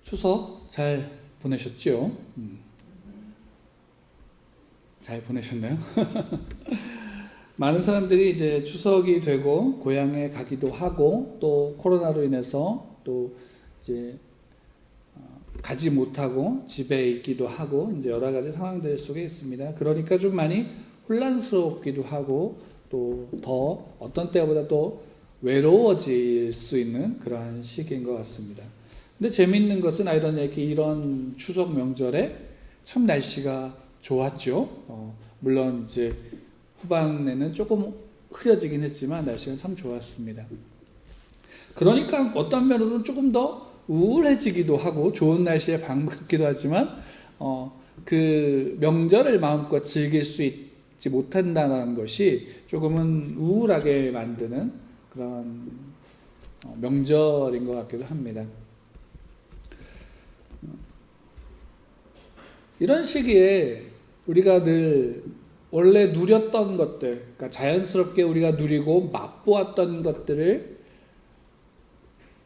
추석 잘 보내셨죠? 잘 보내셨나요? 많은 사람들이 이제 추석이 되고 고향에 가기도 하고 또 코로나로 인해서 또 이제 가지 못하고 집에 있기도 하고 이제 여러 가지 상황들 속에 있습니다. 그러니까 좀 많이 혼란스럽기도 하고 또 더 어떤 때보다 또 외로워질 수 있는 그러한 시기인 것 같습니다. 근데 재미있는 것은 아이러니하게 이런 추석 명절에 참 날씨가 좋았죠. 물론 이제 후반에는 조금 흐려지긴 했지만 날씨가 참 좋았습니다. 그러니까 어떤 면으로는 조금 더 우울해지기도 하고 좋은 날씨에 반갑기도 하지만 그 명절을 마음껏 즐길 수 있지 못한다는 것이 조금은 우울하게 만드는 그런 명절인 것 같기도 합니다. 이런 시기에 우리가 늘 원래 누렸던 것들, 그러니까 자연스럽게 우리가 누리고 맛보았던 것들을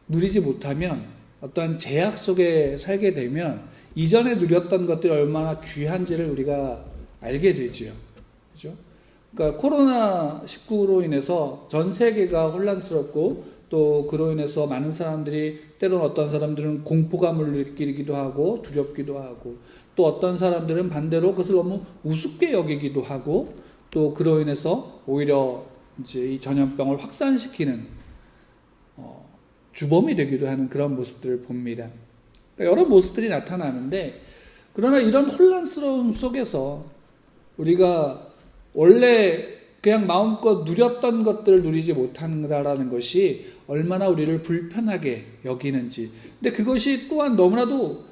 누리지 못하면 어떠한 제약 속에 살게 되면 이전에 누렸던 것들이 얼마나 귀한지를 우리가 알게 되지요. 그죠? 그러니까 코로나19로 인해서 전 세계가 혼란스럽고 또 그로 인해서 많은 사람들이 때로는 어떤 사람들은 공포감을 느끼기도 하고 두렵기도 하고 또 어떤 사람들은 반대로 그것을 너무 우습게 여기기도 하고 또 그로 인해서 오히려 이제 이 전염병을 확산시키는 주범이 되기도 하는 그런 모습들을 봅니다. 그러니까 여러 모습들이 나타나는데 그러나 이런 혼란스러움 속에서 우리가 원래 그냥 마음껏 누렸던 것들을 누리지 못한다라는 것이 얼마나 우리를 불편하게 여기는지. 근데 그것이 또한 너무나도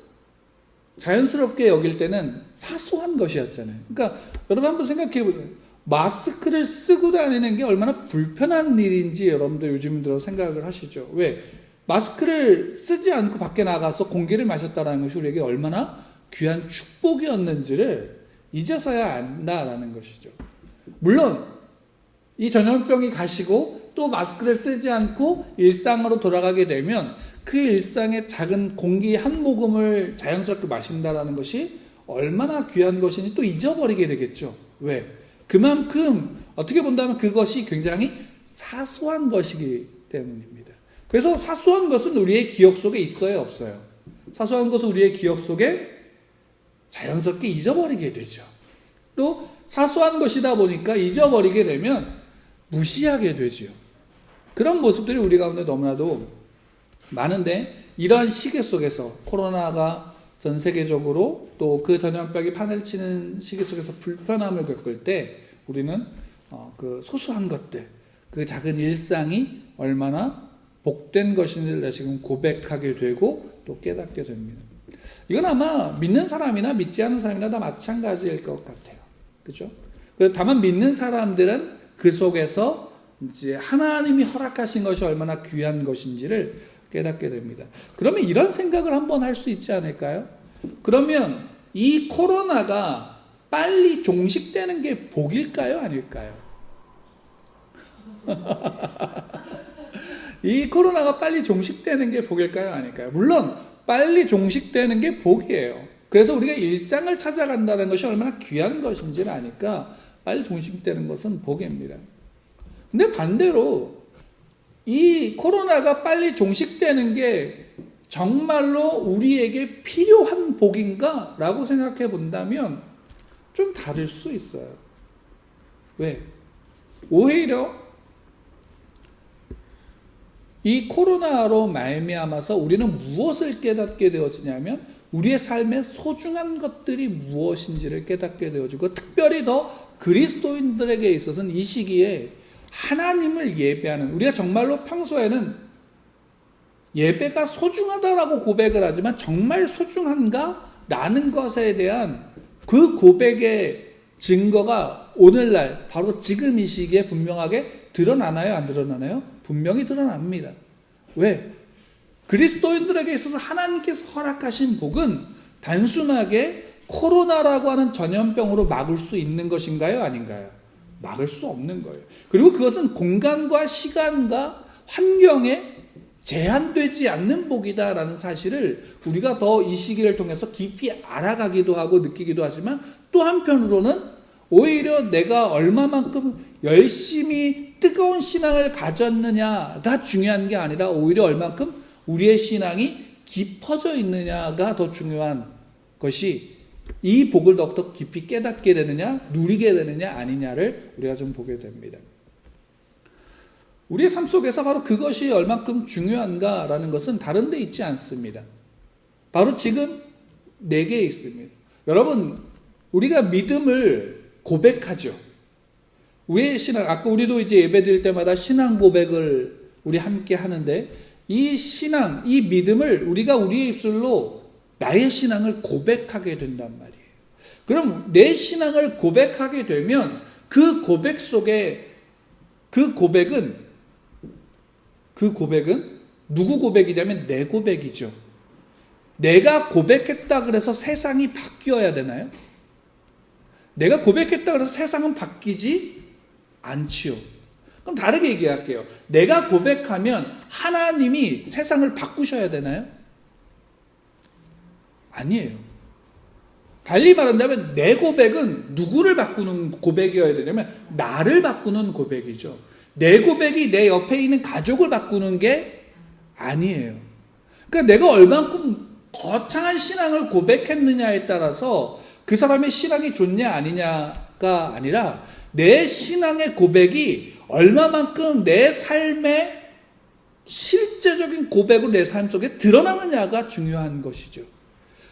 자연스럽게 여길 때는 사소한 것이었잖아요. 그러니까 여러분 한번 생각해 보세요. 마스크를 쓰고 다니는 게 얼마나 불편한 일인지 여러분들 요즘 들어 생각을 하시죠. 왜? 마스크를 쓰지 않고 밖에 나가서 공기를 마셨다는 것이 우리에게 얼마나 귀한 축복이었는지를 이제서야 안다라는 것이죠. 물론 이 전염병이 가시고 또 마스크를 쓰지 않고 일상으로 돌아가게 되면 그 일상의 작은 공기 한 모금을 자연스럽게 마신다라는 것이 얼마나 귀한 것인지 또 잊어버리게 되겠죠. 왜? 그만큼 어떻게 본다면 그것이 굉장히 사소한 것이기 때문입니다. 그래서 사소한 것은 우리의 기억 속에 있어요, 없어요? 사소한 것은 우리의 기억 속에 자연스럽게 잊어버리게 되죠. 또 사소한 것이다 보니까 잊어버리게 되면 무시하게 되죠. 그런 모습들이 우리 가운데 너무나도 많은데 이러한 시기 속에서 코로나가 전 세계적으로 또 그 전염병이 판을 치는 시기 속에서 불편함을 겪을 때 우리는 그 소소한 것들, 그 작은 일상이 얼마나 복된 것인지를 다시금 고백하게 되고 또 깨닫게 됩니다. 이건 아마 믿는 사람이나 믿지 않는 사람이나 다 마찬가지일 것 같아요. 그렇죠? 다만 믿는 사람들은 그 속에서 이제 하나님이 허락하신 것이 얼마나 귀한 것인지를 깨닫게 됩니다. 그러면 이런 생각을 한번 할 수 있지 않을까요? 그러면 이 코로나가 빨리 종식되는 게 복일까요? 아닐까요? 이 코로나가 빨리 종식되는 게 복일까요? 아닐까요? 물론 빨리 종식되는 게 복이에요. 그래서 우리가 일상을 찾아간다는 것이 얼마나 귀한 것인지를 아니까 빨리 종식되는 것은 복입니다. 근데 반대로 이 코로나가 빨리 종식되는 게 정말로 우리에게 필요한 복인가? 라고 생각해 본다면 좀 다를 수 있어요. 왜? 오히려 이 코로나로 말미암아서 우리는 무엇을 깨닫게 되어지냐면 우리의 삶의 소중한 것들이 무엇인지를 깨닫게 되어지고 특별히 더 그리스도인들에게 있어서는 이 시기에 하나님을 예배하는, 우리가 정말로 평소에는 예배가 소중하다라고 고백을 하지만 정말 소중한가? 라는 것에 대한 그 고백의 증거가 오늘날 바로 지금 이 시기에 분명하게 드러나나요? 안 드러나나요? 분명히 드러납니다. 왜? 그리스도인들에게 있어서 하나님께서 허락하신 복은 단순하게 코로나라고 하는 전염병으로 막을 수 있는 것인가요? 아닌가요? 막을 수 없는 거예요. 그리고 그것은 공간과 시간과 환경에 제한되지 않는 복이다라는 사실을 우리가 더 이 시기를 통해서 깊이 알아가기도 하고 느끼기도 하지만, 또 한편으로는 오히려 내가 얼마만큼 열심히 뜨거운 신앙을 가졌느냐가 중요한 게 아니라 오히려 얼마만큼 우리의 신앙이 깊어져 있느냐가 더 중요한 것이, 이 복을 더욱더 깊이 깨닫게 되느냐 누리게 되느냐 아니냐를 우리가 좀 보게 됩니다. 우리의 삶 속에서 바로 그것이 얼만큼 중요한가라는 것은 다른 데 있지 않습니다. 바로 지금 내게 있습니다. 여러분, 우리가 믿음을 고백하죠. 우리의 신앙, 아까 우리도 이제 예배 드릴 때마다 신앙 고백을 우리 함께 하는데, 이 신앙, 이 믿음을 우리가 우리의 입술로 나의 신앙을 고백하게 된단 말이에요. 그럼 내 신앙을 고백하게 되면 그 고백 속에, 그 고백은 누구 고백이냐면 내 고백이죠. 내가 고백했다 그래서 세상이 바뀌어야 되나요? 내가 고백했다 그래서 세상은 바뀌지 않지요. 그럼 다르게 얘기할게요. 내가 고백하면 하나님이 세상을 바꾸셔야 되나요? 아니에요. 달리 말한다면 내 고백은 누구를 바꾸는 고백이어야 되냐면 나를 바꾸는 고백이죠. 내 고백이 내 옆에 있는 가족을 바꾸는 게 아니에요. 그러니까 내가 얼만큼 거창한 신앙을 고백했느냐에 따라서 그 사람의 신앙이 좋냐 아니냐가 아니라, 내 신앙의 고백이 얼마만큼 내 삶의 실제적인 고백으로 내 삶 속에 드러나느냐가 중요한 것이죠.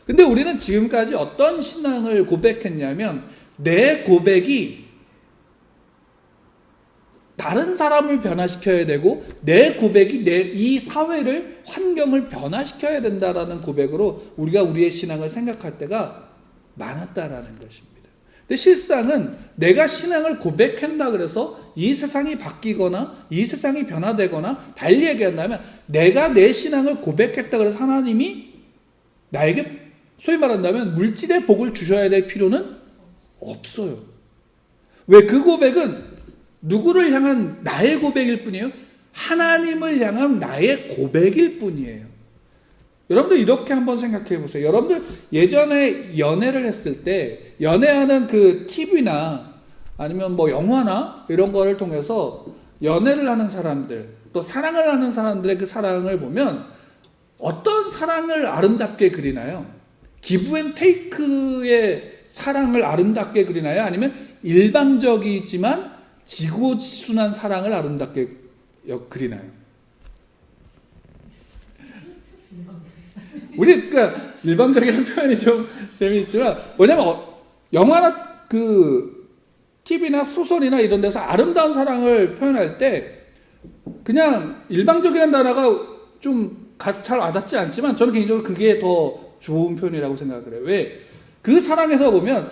근데 우리는 지금까지 어떤 신앙을 고백했냐면, 내 고백이 다른 사람을 변화시켜야 되고, 내 고백이 이 사회를, 환경을 변화시켜야 된다라는 고백으로 우리가 우리의 신앙을 생각할 때가 많았다라는 것입니다. 근데 실상은 내가 신앙을 고백한다 그래서 이 세상이 바뀌거나 이 세상이 변화되거나, 달리 얘기한다면 내가 내 신앙을 고백했다 그래서 하나님이 나에게 소위 말한다면 물질의 복을 주셔야 될 필요는 없어요. 왜? 그 고백은 누구를 향한 나의 고백일 뿐이에요. 하나님을 향한 나의 고백일 뿐이에요. 여러분들 이렇게 한번 생각해 보세요. 여러분들 예전에 연애를 했을 때, 연애하는 그 TV나 아니면 뭐 영화나 이런 거를 통해서 연애를 하는 사람들, 또 사랑을 하는 사람들의 그 사랑을 보면 어떤 사랑을 아름답게 그리나요? 기브 앤 테이크의 사랑을 아름답게 그리나요? 아니면 일방적이지만 지고지순한 사랑을 아름답게 그리나요? 우리 그러니까 일방적이라는 표현이 좀 재미있지만, 뭐냐면 영화나 그 TV나 소설이나 이런 데서 아름다운 사랑을 표현할 때 그냥 일방적이라는 단어가 좀 잘 와닿지 않지만, 저는 개인적으로 그게 더 좋은 표현이라고 생각을 해요. 왜? 그 사랑에서 보면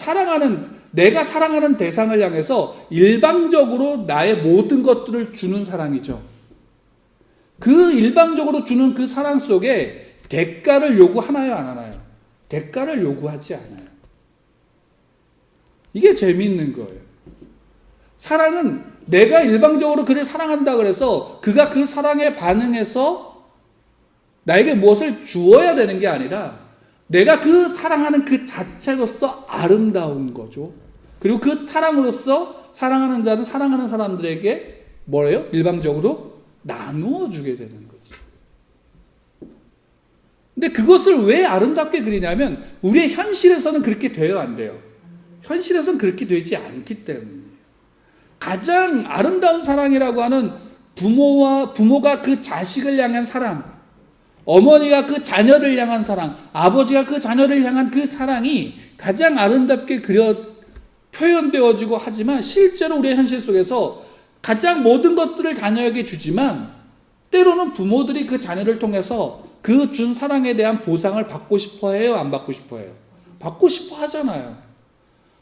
내가 사랑하는 대상을 향해서 일방적으로 나의 모든 것들을 주는 사랑이죠. 그 일방적으로 주는 그 사랑 속에 대가를 요구하나요, 안 하나요? 대가를 요구하지 않아요. 이게 재미있는 거예요. 사랑은 내가 일방적으로 그를 사랑한다 그래서 그가 그 사랑에 반응해서 나에게 무엇을 주어야 되는 게 아니라, 내가 그 사랑하는 그 자체로서 아름다운 거죠. 그리고 그 사랑으로서 사랑하는 자는 사랑하는 사람들에게 뭐래요? 일방적으로 나누어 주게 되는 거죠. 근데 그것을 왜 아름답게 그리냐면, 우리의 현실에서는 그렇게 돼요, 안 돼요? 현실에서는 그렇게 되지 않기 때문이에요. 가장 아름다운 사랑이라고 하는 부모가 그 자식을 향한 사랑, 어머니가 그 자녀를 향한 사랑, 아버지가 그 자녀를 향한 그 사랑이 가장 아름답게 표현되어지고 하지만, 실제로 우리의 현실 속에서 가장 모든 것들을 자녀에게 주지만, 때로는 부모들이 그 자녀를 통해서 그 준 사랑에 대한 보상을 받고 싶어 해요, 안 받고 싶어 해요? 받고 싶어 하잖아요.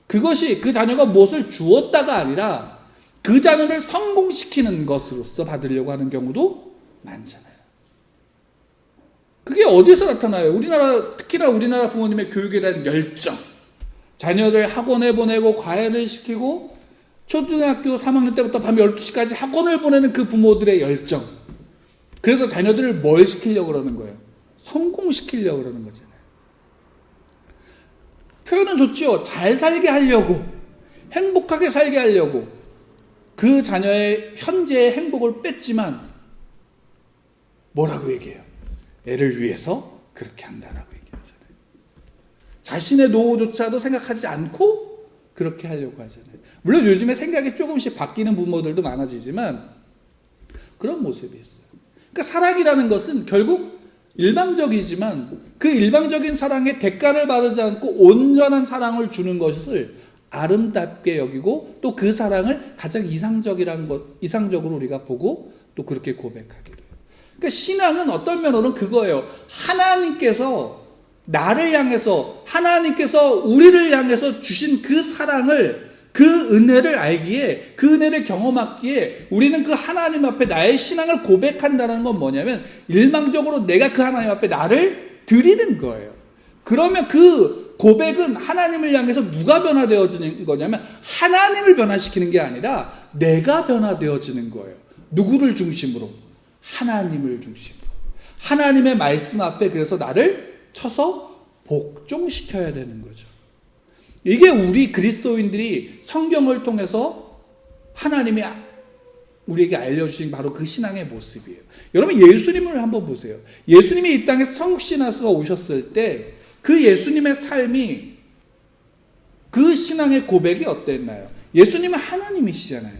그것이 그 자녀가 무엇을 주었다가 아니라 그 자녀를 성공시키는 것으로서 받으려고 하는 경우도 많잖아요. 그게 어디서 나타나요? 특히나 우리나라 부모님의 교육에 대한 열정. 자녀를 학원에 보내고 과외를 시키고 초등학교 3학년 때부터 밤 12시까지 학원을 보내는 그 부모들의 열정. 그래서 자녀들을 뭘 시키려고 그러는 거예요? 성공시키려고 그러는 거잖아요. 표현은 좋죠. 잘 살게 하려고, 행복하게 살게 하려고 그 자녀의 현재의 행복을 뺐지만 뭐라고 얘기해요? 애를 위해서 그렇게 한다라고 얘기하잖아요. 자신의 노후조차도 생각하지 않고 그렇게 하려고 하잖아요. 물론 요즘에 생각이 조금씩 바뀌는 부모들도 많아지지만 그런 모습이 있어요. 그러니까 사랑이라는 것은 결국 일방적이지만 그 일방적인 사랑에 대가를 바르지 않고 온전한 사랑을 주는 것을 아름답게 여기고 또 그 사랑을 가장 이상적으로 우리가 보고 또 그렇게 고백하기도 해요. 그러니까 신앙은 어떤 면으로는 그거예요. 하나님께서 나를 향해서, 하나님께서 우리를 향해서 주신 그 사랑을, 그 은혜를 알기에, 그 은혜를 경험하기에 우리는 그 하나님 앞에 나의 신앙을 고백한다는 건 뭐냐면 일방적으로 내가 그 하나님 앞에 나를 드리는 거예요. 그러면 그 고백은 하나님을 향해서 누가 변화되어지는 거냐면 하나님을 변화시키는 게 아니라 내가 변화되어지는 거예요. 누구를 중심으로? 하나님을 중심으로. 하나님의 말씀 앞에 그래서 나를 쳐서 복종시켜야 되는 거죠. 이게 우리 그리스도인들이 성경을 통해서 하나님이 우리에게 알려주신 바로 그 신앙의 모습이에요. 여러분 예수님을 한번 보세요. 예수님이 이 땅에 성육신하셔서 오셨을 때 그 예수님의 삶이, 그 신앙의 고백이 어땠나요? 예수님은 하나님이시잖아요.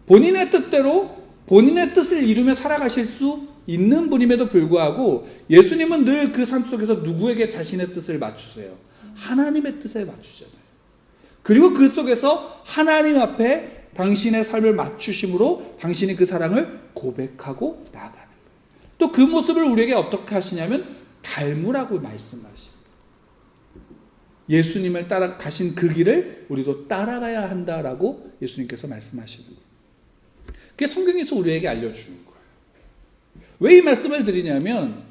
본인의 뜻대로 본인의 뜻을 이루며 살아가실 수 있는 분임에도 불구하고 예수님은 늘 그 삶 속에서 누구에게 자신의 뜻을 맞추세요? 하나님의 뜻에 맞추잖아요. 그리고 그 속에서 하나님 앞에 당신의 삶을 맞추심으로 당신이 그 사랑을 고백하고 나아가는 거예요. 또 그 모습을 우리에게 어떻게 하시냐면 닮으라고 말씀하십니다. 예수님을 따라 가신 그 길을 우리도 따라가야 한다라고 예수님께서 말씀하시는 거예요. 그게 성경에서 우리에게 알려주는 거예요. 왜 이 말씀을 드리냐면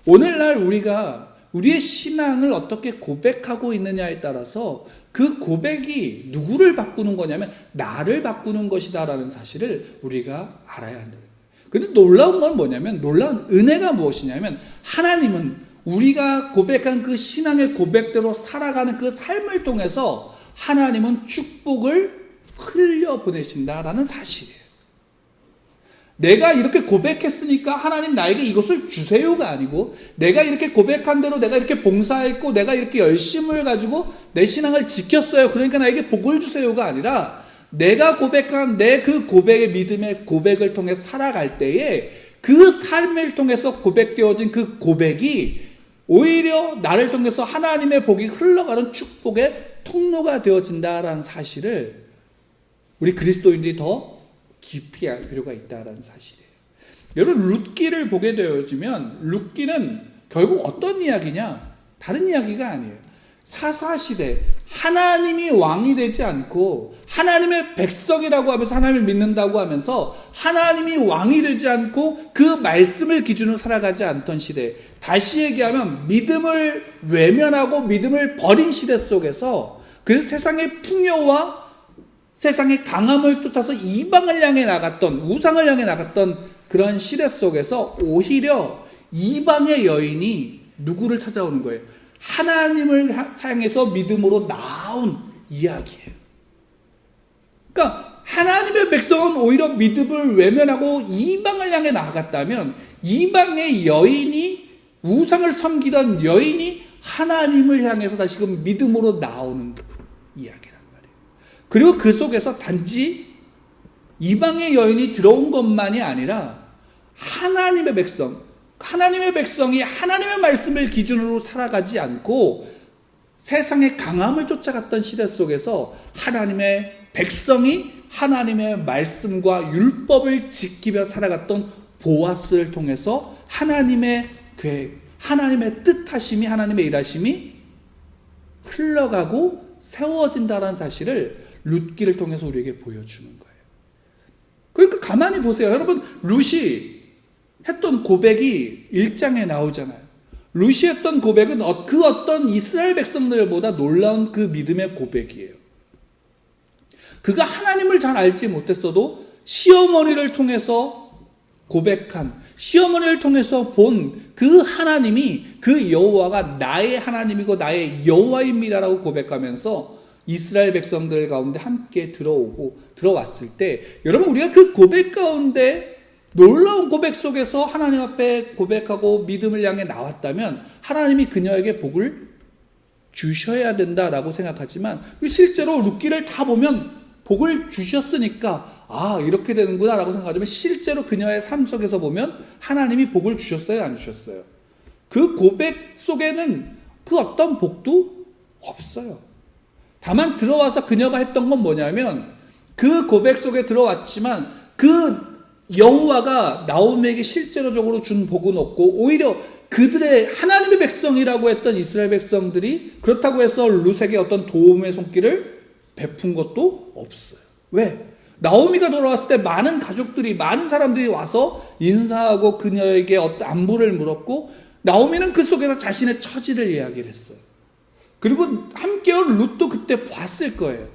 오늘날 우리가 우리의 신앙을 어떻게 고백하고 있느냐에 따라서 그 고백이 누구를 바꾸는 거냐면 나를 바꾸는 것이다라는 사실을 우리가 알아야 한다는 거예요. 그런데 놀라운 건 뭐냐면, 놀라운 은혜가 무엇이냐면 하나님은 우리가 고백한 그 신앙의 고백대로 살아가는 그 삶을 통해서 하나님은 축복을 흘려보내신다라는 사실이에요. 내가 이렇게 고백했으니까 하나님 나에게 이것을 주세요가 아니고, 내가 이렇게 고백한 대로 내가 이렇게 봉사했고 내가 이렇게 열심을 가지고 내 신앙을 지켰어요, 그러니까 나에게 복을 주세요가 아니라 내가 고백한 내 그 고백의 믿음의 고백을 통해 살아갈 때에 그 삶을 통해서 고백되어진 그 고백이 오히려 나를 통해서 하나님의 복이 흘러가는 축복의 통로가 되어진다라는 사실을 우리 그리스도인들이 더 깊이 알 필요가 있다라는 사실이에요. 여러분 룻기를 보게 되어지면 룻기는 결국 어떤 이야기냐? 다른 이야기가 아니에요. 사사시대 하나님이 왕이 되지 않고 하나님의 백성이라고 하면서 하나님을 믿는다고 하면서 하나님이 왕이 되지 않고 그 말씀을 기준으로 살아가지 않던 시대, 다시 얘기하면 믿음을 외면하고 믿음을 버린 시대 속에서 그 세상의 풍요와 세상의 강함을 쫓아서 이방을 향해 나갔던, 우상을 향해 나갔던 그런 시대 속에서 오히려 이방의 여인이 누구를 찾아오는 거예요? 하나님을 향해서 믿음으로 나온 이야기예요. 그러니까 하나님의 백성은 오히려 믿음을 외면하고 이방을 향해 나아갔다면 이방의 여인이, 우상을 섬기던 여인이 하나님을 향해서 다시금 믿음으로 나오는 이야기란 말이에요. 그리고 그 속에서 단지 이방의 여인이 들어온 것만이 아니라 하나님의 백성이 하나님의 말씀을 기준으로 살아가지 않고 세상의 강함을 쫓아갔던 시대 속에서 하나님의 백성이 하나님의 말씀과 율법을 지키며 살아갔던 보아스를 통해서 하나님의 계획, 하나님의 뜻하심이, 하나님의 일하심이 흘러가고 세워진다는 사실을 룻기를 통해서 우리에게 보여주는 거예요. 그러니까 가만히 보세요. 여러분 룻이 했던 고백이 1장에 나오잖아요. 룻이 했던 고백은 그 어떤 이스라엘 백성들보다 놀라운 그 믿음의 고백이에요. 그가 하나님을 잘 알지 못했어도 시어머니를 통해서 고백한, 시어머니를 통해서 본 그 하나님이, 그 여호와가 나의 하나님이고 나의 여호와입니다라고 고백하면서 이스라엘 백성들 가운데 함께 들어왔을 때, 여러분, 우리가 그 고백 가운데, 놀라운 고백 속에서 하나님 앞에 고백하고 믿음을 향해 나왔다면 하나님이 그녀에게 복을 주셔야 된다라고 생각하지만, 실제로 룻기를 다 보면 복을 주셨으니까 이렇게 되는구나 라고 생각하지만, 실제로 그녀의 삶 속에서 보면 하나님이 복을 주셨어요, 안 주셨어요? 그 고백 속에는 그 어떤 복도 없어요. 다만 들어와서 그녀가 했던 건 뭐냐면, 그 고백 속에 들어왔지만 그 여호와가 나오미에게 실제로적으로 준 복은 없고, 오히려 그들의 하나님의 백성이라고 했던 이스라엘 백성들이 그렇다고 해서 룻에게 어떤 도움의 손길을 베푼 것도 없어요. 왜? 나오미가 돌아왔을 때 많은 가족들이, 많은 사람들이 와서 인사하고 그녀에게 어떤 안부를 물었고, 나오미는 그 속에서 자신의 처지를 이야기를 했어요. 그리고 함께한 룻도 그때 봤을 거예요.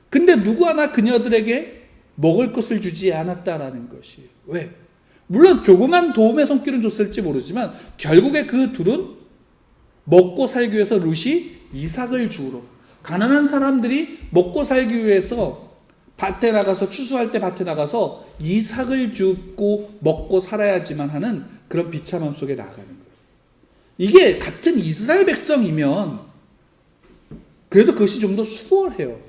근데 누구 하나 그녀들에게 먹을 것을 주지 않았다라는 것이에요. 왜? 물론 조그만 도움의 손길은 줬을지 모르지만 결국에 그 둘은 먹고 살기 위해서 룻이 이삭을 주우러, 가난한 사람들이 먹고 살기 위해서 밭에 나가서, 추수할 때 밭에 나가서 이삭을 줍고 먹고 살아야지만 하는 그런 비참함 속에 나아가는 거예요. 이게 같은 이스라엘 백성이면 그래도 그것이 좀 더 수월해요.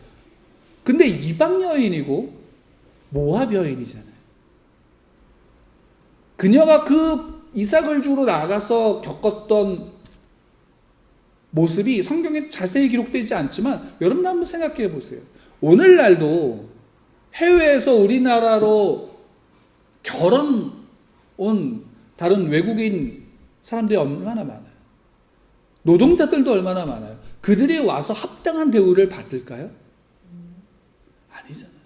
근데 이방 여인이고 모압 여인이잖아요. 그녀가 그 이삭을 주러 나가서 겪었던 모습이 성경에 자세히 기록되지 않지만, 여러분 한번 생각해 보세요. 오늘날도 해외에서 우리나라로 결혼 온 다른 외국인 사람들이 얼마나 많아요. 노동자들도 얼마나 많아요. 그들이 와서 합당한 대우를 받을까요? 아니잖아요.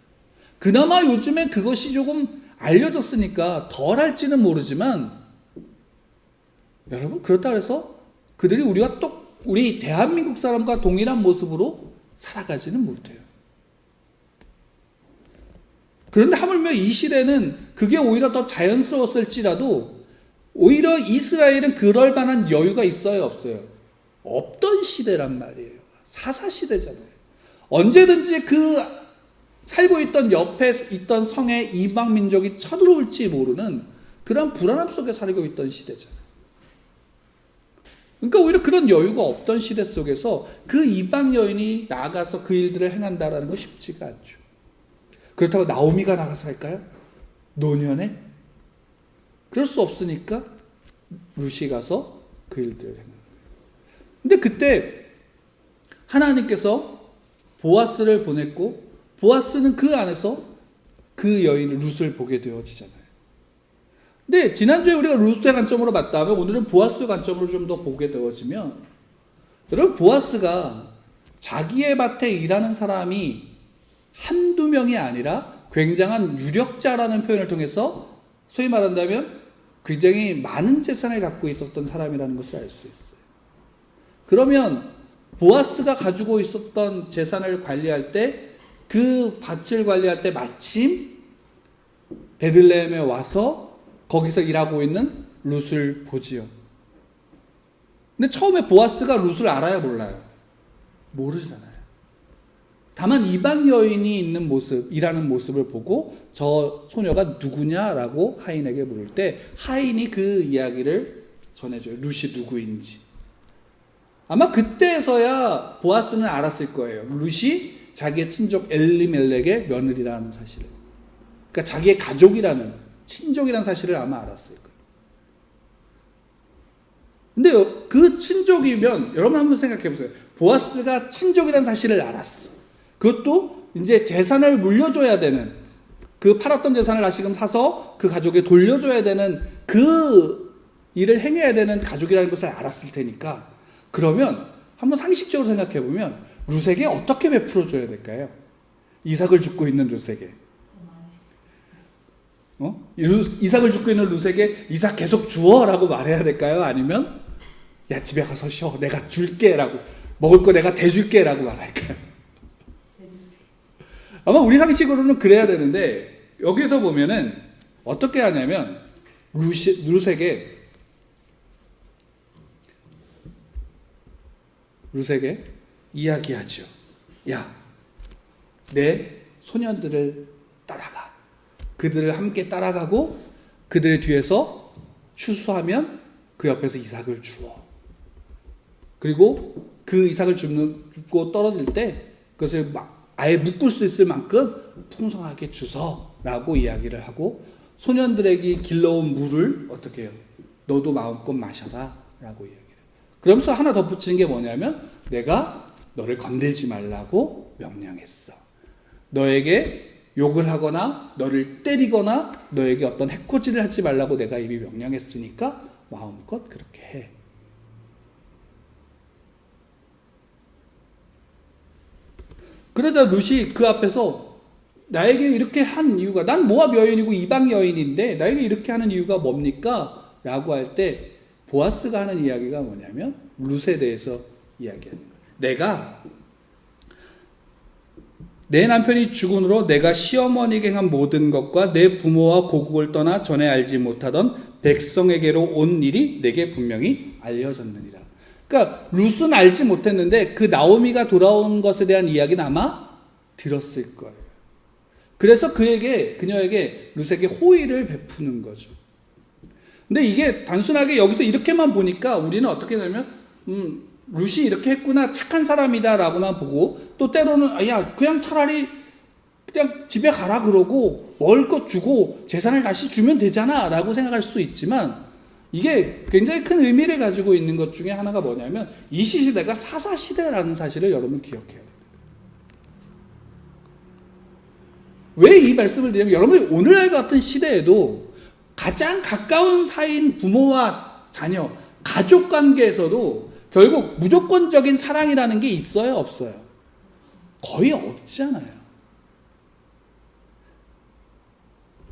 그나마 요즘에 그것이 조금 알려졌으니까 덜 할지는 모르지만, 여러분, 그렇다고 해서 그들이 우리 대한민국 사람과 동일한 모습으로 살아가지는 못해요. 그런데 하물며 이 시대는 그게 오히려 더 자연스러웠을지라도 오히려 이스라엘은 그럴 만한 여유가 있어요, 없어요? 없던 시대란 말이에요. 사사시대잖아요. 언제든지 그 살고 있던 옆에 있던 성에 이방 민족이 쳐들어올지 모르는 그런 불안함 속에 살고 있던 시대잖아요. 그러니까 오히려 그런 여유가 없던 시대 속에서 그 이방 여인이 나가서 그 일들을 행한다라는 건 쉽지가 않죠. 그렇다고 나오미가 나가서 할까요? 노년에? 그럴 수 없으니까 룻이 가서 그 일들을 행하는 거예요. 근데 그때 하나님께서 보아스를 보냈고, 보아스는 그 안에서 그 여인 룻을 보게 되어지잖아요. 근데 지난주에 우리가 룻의 관점으로 봤다면 오늘은 보아스의 관점으로 좀 더 보게 되어지면, 여러분, 보아스가 자기의 밭에 일하는 사람이 한두 명이 아니라 굉장한 유력자라는 표현을 통해서 소위 말한다면 굉장히 많은 재산을 갖고 있었던 사람이라는 것을 알 수 있어요. 그러면 보아스가 가지고 있었던 재산을 관리할 때, 그 밭을 관리할 때 마침 베들레헴에 와서 거기서 일하고 있는 룻을 보지요. 근데 처음에 보아스가 룻을 알아요, 몰라요? 모르잖아요. 다만 이방 여인이 있는 모습, 일하는 모습을 보고 저 소녀가 누구냐라고 하인에게 물을 때 하인이 그 이야기를 전해줘요. 룻이 누구인지. 아마 그때서야 보아스는 알았을 거예요. 룻이 자기의 친족 엘리멜렉의 며느리라는 사실을. 그러니까 자기의 가족이라는, 친족이라는 사실을 아마 알았을 거예요. 근데 그 친족이면, 여러분 한번 생각해 보세요. 보아스가 친족이라는 사실을 알았어. 그것도 이제 재산을 물려줘야 되는, 그 팔았던 재산을 다시금 사서 그 가족에 돌려줘야 되는 그 일을 행해야 되는 가족이라는 것을 알았을 테니까, 그러면 한번 상식적으로 생각해 보면 룻에게 어떻게 베풀어줘야 될까요? 이삭을 줍고 있는 룻에게. 이삭을 줍고 있는 룻에게 이삭 계속 주어라고 말해야 될까요? 아니면 야, 집에 가서 쉬어, 내가 줄게 라고, 먹을 거 내가 대줄게 라고 말할까요? 아마 우리 상식으로는 그래야 되는데, 여기서 보면은 어떻게 하냐면 룻에게 이야기하죠. 야, 내 소년들을 따라가. 그들을 함께 따라가고 그들의 뒤에서 추수하면 그 옆에서 이삭을 주어. 그리고 그 이삭을 줍고 떨어질 때 그것을 아예 묶을 수 있을 만큼 풍성하게 주서라고 이야기를 하고, 소년들에게 길러온 물을 어떻게 해요? 너도 마음껏 마셔라 라고 이야기를 해요. 그러면서 하나 덧붙이는 게 뭐냐면, 내가 너를 건들지 말라고 명령했어. 너에게 욕을 하거나 너를 때리거나 너에게 어떤 해코지를 하지 말라고 내가 이미 명령했으니까 마음껏 그렇게 해. 그러자 룻이 그 앞에서 나에게 이렇게 한 이유가, 난 모압 여인이고 이방 여인인데 나에게 이렇게 하는 이유가 뭡니까? 라고 할 때 보아스가 하는 이야기가 뭐냐면 룻에 대해서 이야기하는 거예요. 내 남편이 죽은 후로 내가 시어머니에게 행한 모든 것과 내 부모와 고국을 떠나 전에 알지 못하던 백성에게로 온 일이 내게 분명히 알려졌느니라. 그러니까 룻은 알지 못했는데 그 나오미가 돌아온 것에 대한 이야기는 아마 들었을 거예요. 그래서 그녀에게 룻에게 호의를 베푸는 거죠. 근데 이게 단순하게 여기서 이렇게만 보니까 우리는 어떻게 되냐면 룻이 이렇게 했구나, 착한 사람이다 라고만 보고, 또 때로는 야 그냥 차라리 그냥 집에 가라 그러고 먹을 것 주고 재산을 다시 주면 되잖아 라고 생각할 수 있지만, 이게 굉장히 큰 의미를 가지고 있는 것 중에 하나가 뭐냐면 이 시대가 사사시대라는 사실을 여러분 기억해야 돼요. 왜 이 말씀을 드리냐면, 여러분이 오늘날 같은 시대에도 가장 가까운 사이인 부모와 자녀, 가족 관계에서도 결국 무조건적인 사랑이라는 게 있어요, 없어요? 거의 없잖아요.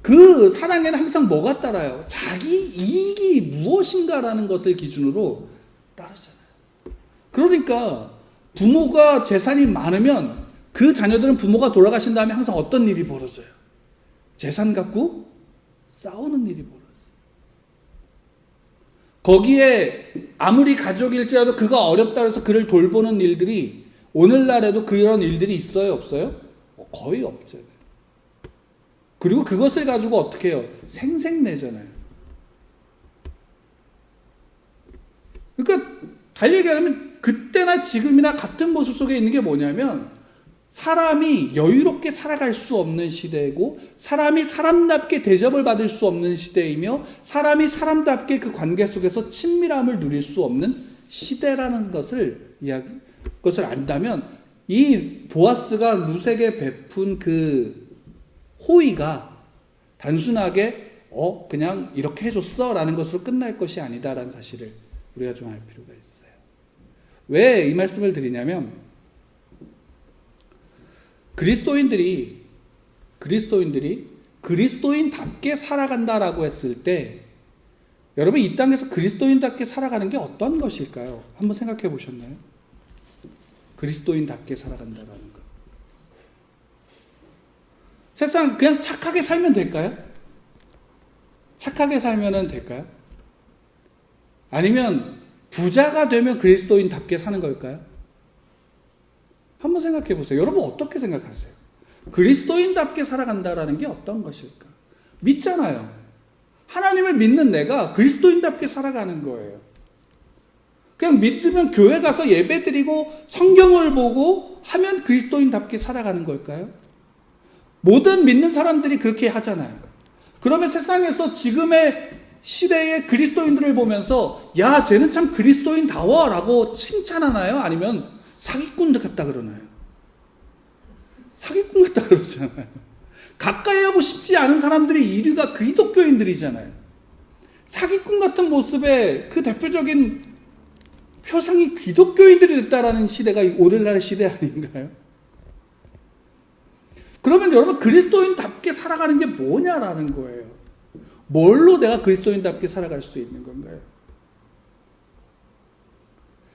그 사랑에는 항상 뭐가 따라요? 자기 이익이 무엇인가라는 것을 기준으로 따르잖아요. 그러니까 부모가 재산이 많으면 그 자녀들은 부모가 돌아가신 다음에 항상 어떤 일이 벌어져요? 재산 갖고 싸우는 일이 벌어져요. 거기에 아무리 가족일지라도 그가 어렵다고 해서 그를 돌보는 일들이 오늘날에도 그런 일들이 있어요, 없어요? 거의 없잖아요. 그리고 그것을 가지고 어떻게 해요? 생색내잖아요. 그러니까 달리 얘기하면 그때나 지금이나 같은 모습 속에 있는 게 뭐냐면, 사람이 여유롭게 살아갈 수 없는 시대이고, 사람이 사람답게 대접을 받을 수 없는 시대이며, 사람이 사람답게 그 관계 속에서 친밀함을 누릴 수 없는 시대라는 것을 안다면, 이 보아스가 룻에게 베푼 그 호의가 단순하게 그냥 이렇게 해줬어 라는 것으로 끝날 것이 아니다라는 사실을 우리가 좀 알 필요가 있어요. 왜 이 말씀을 드리냐면, 그리스도인들이 그리스도인답게 살아간다라고 했을 때, 여러분 이 땅에서 그리스도인답게 살아가는 게 어떤 것일까요? 한번 생각해 보셨나요? 그리스도인답게 살아간다라는 것. 세상 그냥 착하게 살면 될까요? 착하게 살면 될까요? 아니면 부자가 되면 그리스도인답게 사는 걸까요? 한번 생각해 보세요. 여러분 어떻게 생각하세요? 그리스도인답게 살아간다라는 게 어떤 것일까? 믿잖아요. 하나님을 믿는 내가 그리스도인답게 살아가는 거예요. 그냥 믿으면 교회 가서 예배 드리고 성경을 보고 하면 그리스도인답게 살아가는 걸까요? 모든 믿는 사람들이 그렇게 하잖아요. 그러면 세상에서 지금의 시대의 그리스도인들을 보면서 야 쟤는 참 그리스도인다워 라고 칭찬하나요? 아니면 사기꾼 같다 그러나요? 사기꾼 같다 그러잖아요. 가까이 하고 싶지 않은 사람들이 1위가 기독교인들이잖아요. 사기꾼 같은 모습의 그 대표적인 표상이 기독교인들이 됐다라는 시대가 오늘날의 시대 아닌가요? 그러면 여러분 그리스도인답게 살아가는 게 뭐냐라는 거예요. 뭘로 내가 그리스도인답게 살아갈 수 있는 건가요?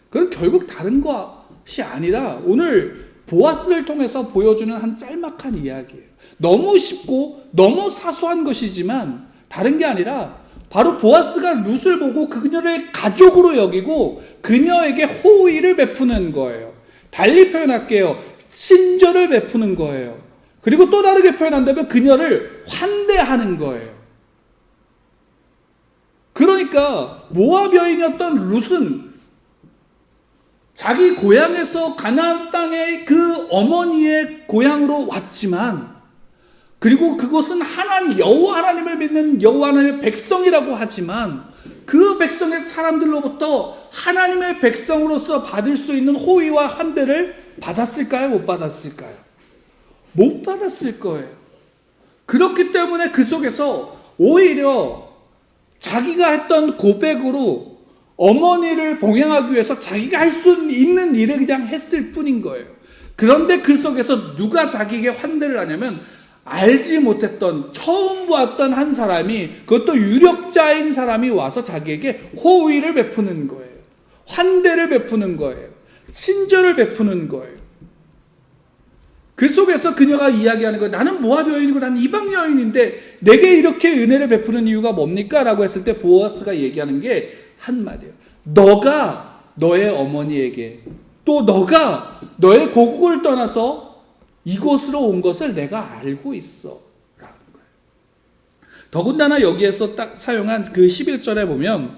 그건 결국 다른 것이 아니라 오늘 보아스를 통해서 보여주는 한 짤막한 이야기예요. 너무 쉽고 너무 사소한 것이지만 다른 게 아니라 바로 보아스가 룻을 보고 그녀를 가족으로 여기고 그녀에게 호의를 베푸는 거예요. 달리 표현할게요. 친절을 베푸는 거예요. 그리고 또 다르게 표현한다면 그녀를 환대하는 거예요. 그러니까 모압 여인이었던 룻은 자기 고향에서 가나안 땅의 그 어머니의 고향으로 왔지만, 그리고 그곳은 여호와 하나님을 믿는 여호와 하나님의 백성이라고 하지만 그 백성의 사람들로부터 하나님의 백성으로서 받을 수 있는 호의와 환대를 받았을까요? 못 받았을까요? 못 받았을 거예요. 그렇기 때문에 그 속에서 오히려 자기가 했던 고백으로 어머니를 봉양하기 위해서 자기가 할 수 있는 일을 그냥 했을 뿐인 거예요. 그런데 그 속에서 누가 자기에게 환대를 하냐면 알지 못했던, 처음 보았던 한 사람이, 그것도 유력자인 사람이 와서 자기에게 호의를 베푸는 거예요. 환대를 베푸는 거예요. 친절을 베푸는 거예요. 그 속에서 그녀가 이야기하는 거예요. 나는 모압 여인이고 나는 이방 여인인데 내게 이렇게 은혜를 베푸는 이유가 뭡니까? 라고 했을 때 보아스가 얘기하는 게 한마디예요. 너가 너의 어머니에게, 또 너가 너의 고국을 떠나서 이곳으로 온 것을 내가 알고 있어 라는 거예요. 더군다나 여기에서 딱 사용한 그 11절에 보면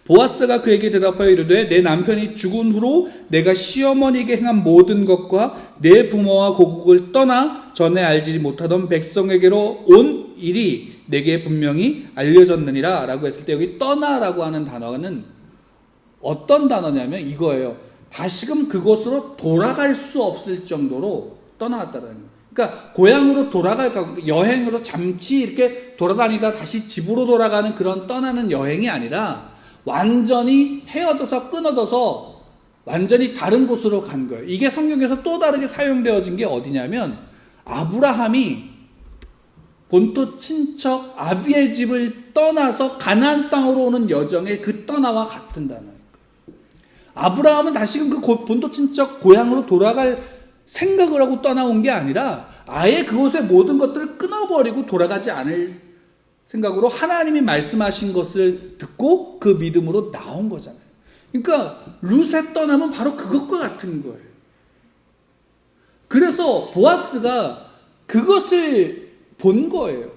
보아스가 그에게 대답하여 이르되 내 남편이 죽은 후로 내가 시어머니에게 행한 모든 것과 내 부모와 고국을 떠나 전에 알지 못하던 백성에게로 온 일이 내게 분명히 알려졌느니라 라고 했을 때, 여기 떠나라고 하는 단어는 어떤 단어냐면 이거예요. 다시금 그곳으로 돌아갈 수 없을 정도로 떠나왔다는 거예요. 그러니까 고향으로 돌아갈까, 여행으로 잠시 이렇게 돌아다니다 다시 집으로 돌아가는 그런 떠나는 여행이 아니라 완전히 헤어져서 끊어져서 완전히 다른 곳으로 간 거예요. 이게 성경에서 또 다르게 사용되어진 게 어디냐면 아브라함이 본토 친척 아비의 집을 떠나서 가나안 땅으로 오는 여정의 그 떠나와 같은 단어예요. 아브라함은 다시금 그 본토 친척 고향으로 돌아갈 생각을 하고 떠나온 게 아니라 아예 그곳의 모든 것들을 끊어버리고 돌아가지 않을 생각으로 하나님이 말씀하신 것을 듣고 그 믿음으로 나온 거잖아요. 그러니까 룻의 떠남은 바로 그것과 같은 거예요. 그래서 보아스가 그것을 본 거예요.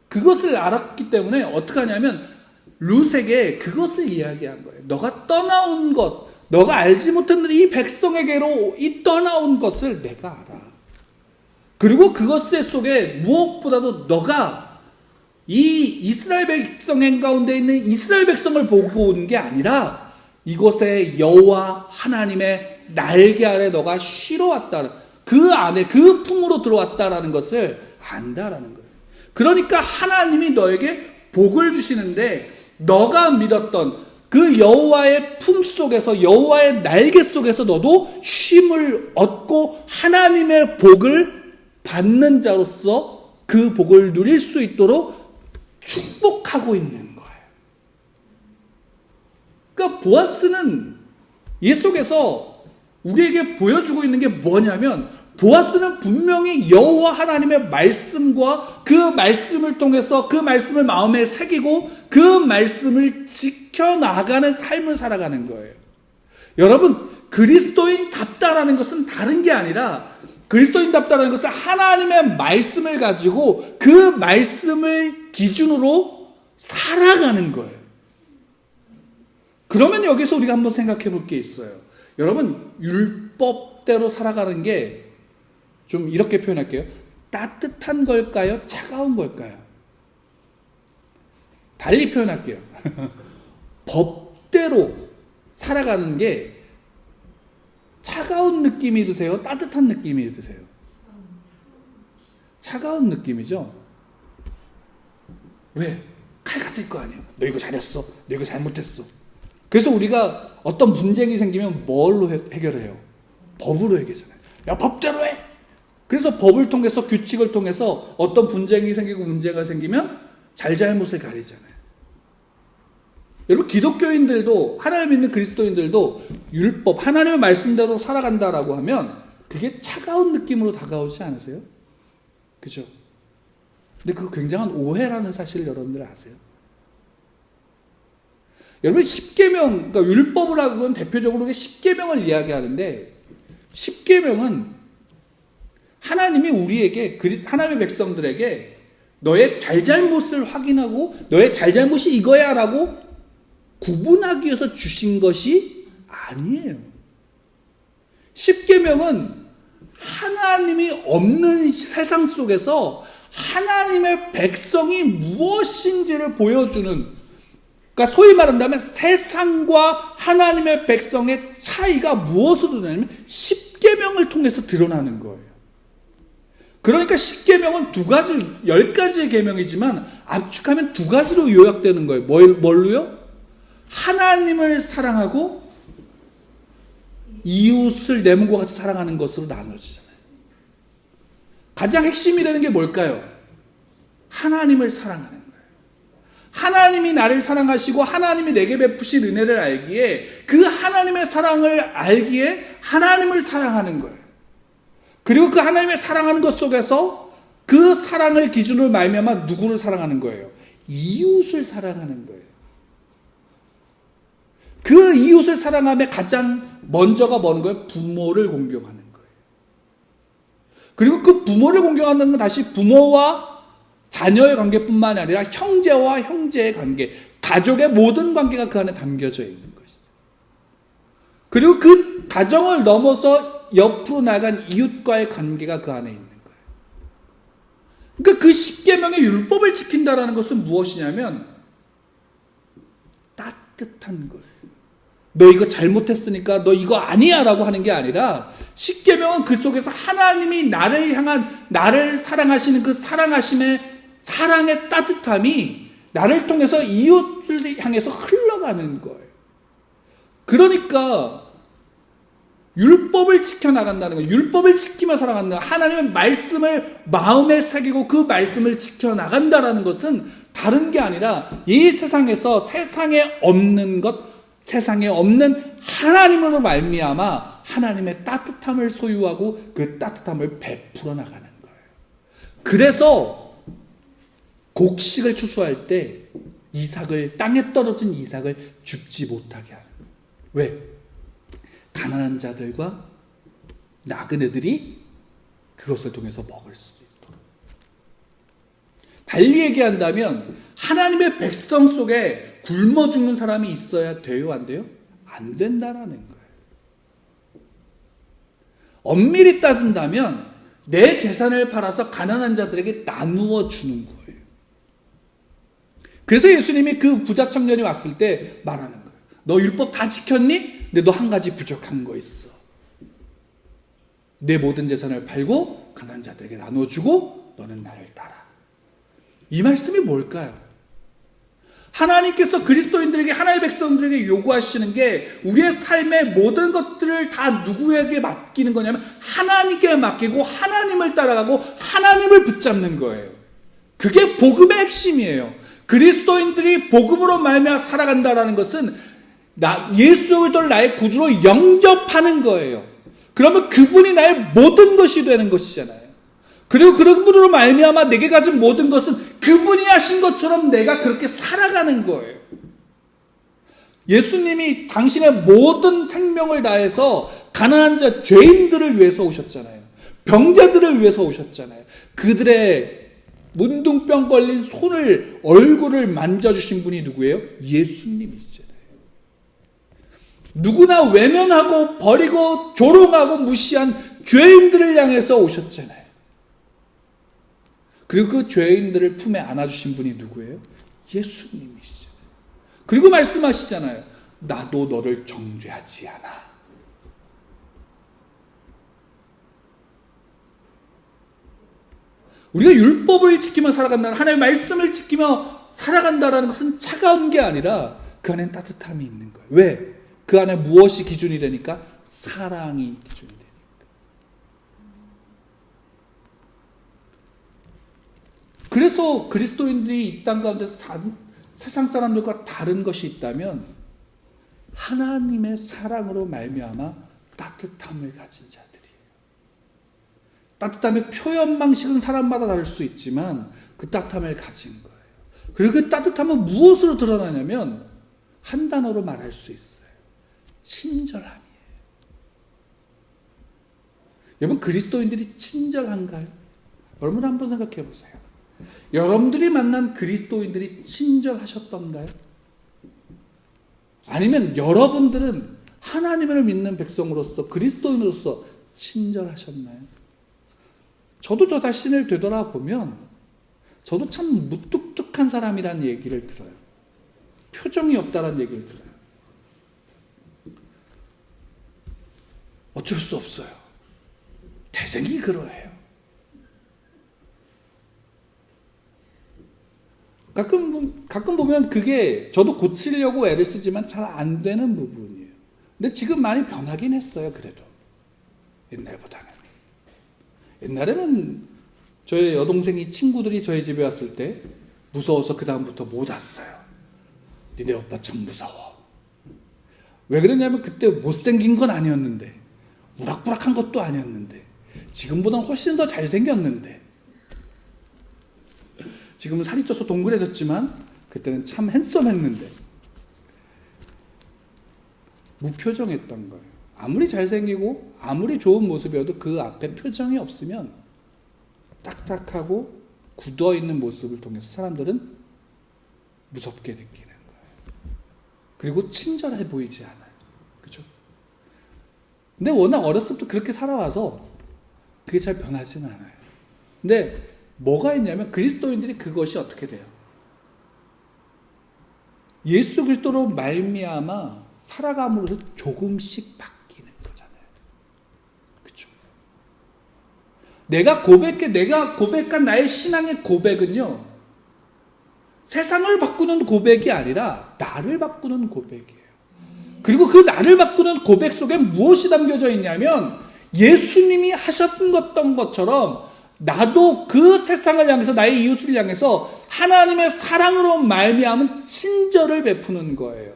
그것을 알았기 때문에 어떻게 하냐면 룻에게 그것을 이야기한 거예요. 너가 떠나온 것, 너가 알지 못했는 이 백성에게로 이 떠나온 것을 내가 알아. 그리고 그것 속에 무엇보다도 너가 이 이스라엘 백성 가운데 있는 이스라엘 백성을 보고 온 게 아니라 이곳에 여호와 하나님의 날개 아래 너가 쉬러 왔다. 그 안에 그 품으로 들어왔다라는 것을 안다라는 거예요. 그러니까 하나님이 너에게 복을 주시는데 너가 믿었던 그 여호와의 품 속에서, 여호와의 날개 속에서 너도 쉼을 얻고 하나님의 복을 받는 자로서 그 복을 누릴 수 있도록 축복하고 있는 거예요. 그러니까 보아스는 이 속에서 우리에게 보여주고 있는 게 뭐냐면, 보아스는 분명히 여호와 하나님의 말씀과 그 말씀을 통해서 그 말씀을 마음에 새기고 그 말씀을 지켜나가는 삶을 살아가는 거예요. 여러분, 그리스도인답다라는 것은 다른 게 아니라, 그리스도인답다라는 것은 하나님의 말씀을 가지고 그 말씀을 기준으로 살아가는 거예요. 그러면 여기서 우리가 한번 생각해 볼 게 있어요. 여러분, 율법대로 살아가는 게 좀 이렇게 표현할게요. 따뜻한 걸까요? 차가운 걸까요? 달리 표현할게요. 법대로 살아가는 게 차가운 느낌이 드세요? 따뜻한 느낌이 드세요? 차가운 느낌이죠? 왜? 칼 같을 거 아니에요. 너 이거 잘했어. 너 이거 잘못했어. 그래서 우리가 어떤 분쟁이 생기면 뭘로 해결해요? 법으로 해결하잖아요. 야, 법대로 해! 그래서 법을 통해서, 규칙을 통해서 어떤 분쟁이 생기고 문제가 생기면 잘잘못을 가리잖아요. 여러분, 기독교인들도, 하나님 믿는 그리스도인들도 율법, 하나님의 말씀대로 살아간다라고 하면 그게 차가운 느낌으로 다가오지 않으세요? 그죠? 근데 그거 굉장한 오해라는 사실을 여러분들 아세요? 여러분 십계명, 그러니까 율법을 하고는 대표적으로 십계명을 이야기하는데, 십계명은 하나님이 우리에게, 하나님의 백성들에게 너의 잘잘못을 확인하고 너의 잘잘못이 이거야 라고 구분하기 위해서 주신 것이 아니에요. 십계명은 하나님이 없는 세상 속에서 하나님의 백성이 무엇인지를 보여주는, 그러니까 소위 말한다면 세상과 하나님의 백성의 차이가 무엇으로 드러나냐면 십계명을 통해서 드러나는 거예요. 그러니까 십계명은 10가지의 계명이지만 압축하면 2가지로 요약되는 거예요. 뭘로요? 하나님을 사랑하고 이웃을 내 몸과 같이 사랑하는 것으로 나눠지잖아요. 가장 핵심이 되는 게 뭘까요? 하나님을 사랑하는 거예요. 하나님이 나를 사랑하시고 하나님이 내게 베푸신 은혜를 알기에, 그 하나님의 사랑을 알기에 하나님을 사랑하는 거예요. 그리고 그 하나님의 사랑하는 것 속에서 그 사랑을 기준으로 말미암아 누구를 사랑하는 거예요? 이웃을 사랑하는 거예요. 그 이웃을 사랑함에 가장 먼저가 뭐는 거예요? 부모를 공경하는 거예요. 그리고 그 부모를 공경하는 건 다시 부모와 자녀의 관계뿐만 아니라 형제와 형제의 관계, 가족의 모든 관계가 그 안에 담겨져 있는 것이죠. 그리고 그 가정을 넘어서 옆으로 나간 이웃과의 관계가 그 안에 있는 거예요. 그러니까 그 십계명의 율법을 지킨다라는 것은 무엇이냐면 따뜻한 거예요. 너 이거 잘못했으니까 너 이거 아니야 라고 하는 게 아니라, 십계명은 그 속에서 하나님이 나를 향한, 나를 사랑하시는 그 사랑하심의 사랑의 따뜻함이 나를 통해서 이웃을 향해서 흘러가는 거예요. 그러니까 율법을 지켜나간다는 거예요. 율법을 지키며 살아간다. 하나님의 말씀을 마음에 새기고 그 말씀을 지켜나간다라는 것은 다른 게 아니라 이 세상에서 세상에 없는 것, 세상에 없는 하나님으로 말미암아 하나님의 따뜻함을 소유하고 그 따뜻함을 베풀어 나가는 거예요. 그래서 곡식을 추수할 때 이삭을, 땅에 떨어진 이삭을 죽지 못하게 하는 거예요. 왜? 가난한 자들과 나그네들이 그것을 통해서 먹을 수 있도록. 달리 얘기한다면 하나님의 백성 속에 굶어 죽는 사람이 있어야 돼요? 안 돼요? 안 된다라는 거예요. 엄밀히 따진다면 내 재산을 팔아서 가난한 자들에게 나누어 주는 거예요. 그래서 예수님이 그 부자 청년이 왔을 때 말하는 거예요. 너 율법 다 지켰니? 근데 너 한 가지 부족한 거 있어. 내 모든 재산을 팔고 가난한 자들에게 나눠주고 너는 나를 따라. 이 말씀이 뭘까요? 하나님께서 그리스도인들에게, 하나님의 백성들에게 요구하시는 게 우리의 삶의 모든 것들을 다 누구에게 맡기는 거냐면 하나님께 맡기고 하나님을 따라가고 하나님을 붙잡는 거예요. 그게 복음의 핵심이에요. 그리스도인들이 복음으로 말미암아 살아간다라는 것은 예수 그리스도를 나의 구주로 영접하는 거예요. 그러면 그분이 나의 모든 것이 되는 것이잖아요. 그리고 그런 분으로 말미암아 내게 가진 모든 것은 그분이 하신 것처럼 내가 그렇게 살아가는 거예요. 예수님이 당신의 모든 생명을 다해서 가난한 자, 죄인들을 위해서 오셨잖아요. 병자들을 위해서 오셨잖아요. 그들의 문둥병 걸린 손을, 얼굴을 만져주신 분이 누구예요? 예수님이시잖아요. 누구나 외면하고 버리고 조롱하고 무시한 죄인들을 향해서 오셨잖아요. 그리고 그 죄인들을 품에 안아주신 분이 누구예요? 예수님이시잖아요. 그리고 말씀하시잖아요. 나도 너를 정죄하지 않아. 우리가 율법을 지키며 살아간다는, 하나님의 말씀을 지키며 살아간다는 것은 차가운 게 아니라 그 안에 따뜻함이 있는 거예요. 왜? 그 안에 무엇이 기준이 되니까? 사랑이 기준이 되니까. 그래서 그리스도인들이 이 땅 가운데 세상 사람들과 다른 것이 있다면 하나님의 사랑으로 말미암아 따뜻함을 가진 자들이에요. 따뜻함의 표현 방식은 사람마다 다를 수 있지만 그 따뜻함을 가진 거예요. 그리고 그 따뜻함은 무엇으로 드러나냐면 한 단어로 말할 수 있어요. 친절함이에요. 여러분, 그리스도인들이 친절한가요? 여러분 한번 생각해 보세요. 여러분들이 만난 그리스도인들이 친절하셨던가요? 아니면 여러분들은 하나님을 믿는 백성으로서 그리스도인으로서 친절하셨나요? 저도 저 자신을 되돌아보면 저도 참 무뚝뚝한 사람이라는 얘기를 들어요. 표정이 없다는 얘기를 들어요. 어쩔 수 없어요. 태생이 그러해요. 가끔 보면 그게 저도 고치려고 애를 쓰지만 잘 안 되는 부분이에요. 근데 지금 많이 변하긴 했어요. 그래도 옛날보다는. 옛날에는 저희 여동생이 친구들이 저희 집에 왔을 때 무서워서 그 다음부터 못 왔어요. 니네 오빠 참 무서워. 왜 그러냐면 그때 못생긴 건 아니었는데, 우락부락한 것도 아니었는데, 지금보다 훨씬 더 잘생겼는데, 지금은 살이 쪄서 동그래졌지만 그때는 참 핸섬했는데 무표정했던 거예요. 아무리 잘생기고 아무리 좋은 모습이어도 그 앞에 표정이 없으면 딱딱하고 굳어있는 모습을 통해서 사람들은 무섭게 느끼는 거예요. 그리고 친절해 보이지 않아요. 그렇죠? 근데 워낙 어렸을 때부터 그렇게 살아와서 그게 잘 변하지는 않아요. 근데 뭐가 있냐면 그리스도인들이 그것이 어떻게 돼요? 예수 그리스도로 말미암아 살아감으로써 조금씩 바뀌는 거잖아요. 그렇죠? 내가 고백한 나의 신앙의 고백은요, 세상을 바꾸는 고백이 아니라 나를 바꾸는 고백이에요. 그리고 그 나를 바꾸는 고백 속에 무엇이 담겨져 있냐면 예수님이 하셨던 것처럼 나도 그 세상을 향해서, 나의 이웃을 향해서 하나님의 사랑으로 말미암은 친절을 베푸는 거예요.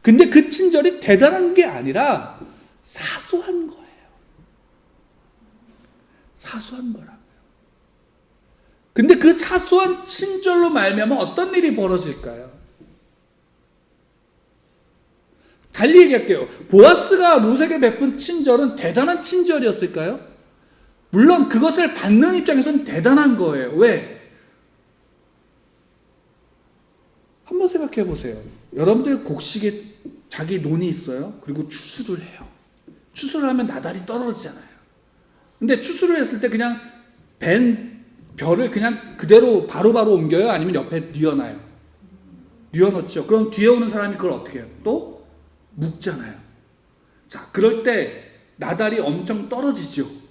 근데 그 친절이 대단한 게 아니라 사소한 거예요. 사소한 거라고요. 근데 그 사소한 친절로 말미암아 어떤 일이 벌어질까요? 달리 얘기할게요. 보아스가 룻에게 베푼 친절은 대단한 친절이었을까요? 물론 그것을 받는 입장에서는 대단한 거예요. 왜? 한번 생각해 보세요. 여러분들 곡식에 자기 논이 있어요. 그리고 추수를 해요. 추수를 하면 나달이 떨어지잖아요. 근데 추수를 했을 때 그냥 벼를 그냥 그대로 바로바로 옮겨요? 아니면 옆에 뉘어놔요? 뉘어놓죠. 그럼 뒤에 오는 사람이 그걸 어떻게 해요? 또 묶잖아요. 자, 그럴 때 나달이 엄청 떨어지죠.